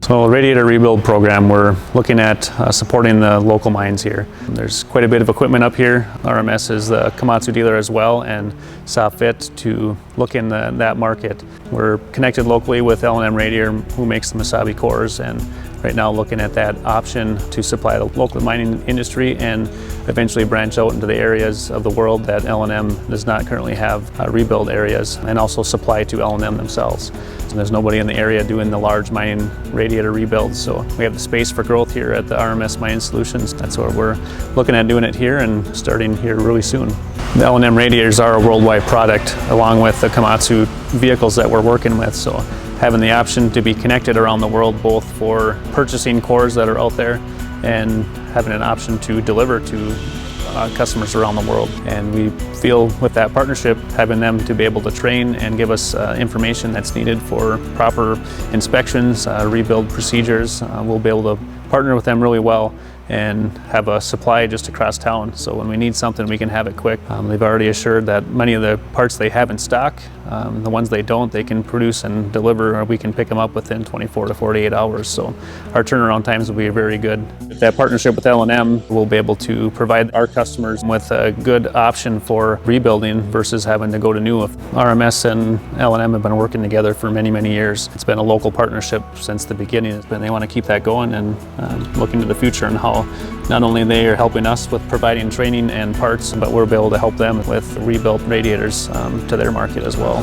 So radiator rebuild program, we're looking at supporting the local mines here. There's quite a bit of equipment up here. RMS is the Komatsu dealer as well, and saw fit to look in that market. We're connected locally with L&M Radiator, who makes the Masabi cores, and right now looking at that option to supply the local mining industry and eventually branch out into the areas of the world that L&M does not currently have rebuild areas, and also supply to L&M themselves. So there's nobody in the area doing the large mining radiator rebuilds, so we have the space for growth here at the RMS Mining Solutions. That's where we're looking at doing it here and starting here really soon. The L&M radiators are a worldwide product along with the Komatsu vehicles that we're working with, so having the option to be connected around the world, both for purchasing cores that are out there and having an option to deliver to customers around the world. And we feel with that partnership, having them to be able to train and give us information that's needed for proper inspections, rebuild procedures, we'll be able to partner with them really well and have a supply just across town. So when we need something, we can have it quick. They've already assured that many of the parts they have in stock, the ones they don't, they can produce and deliver, or we can pick them up within 24 to 48 hours. So our turnaround times will be very good. With that partnership with L&M, we'll be able to provide our customers with a good option for rebuilding versus having to go to new. RMS and L&M have been working together for many, many years. It's been a local partnership since the beginning. They want to keep that going and look into the future and how not only they are helping us with providing training and parts, but we'll be able to help them with rebuilt radiators to their market as well.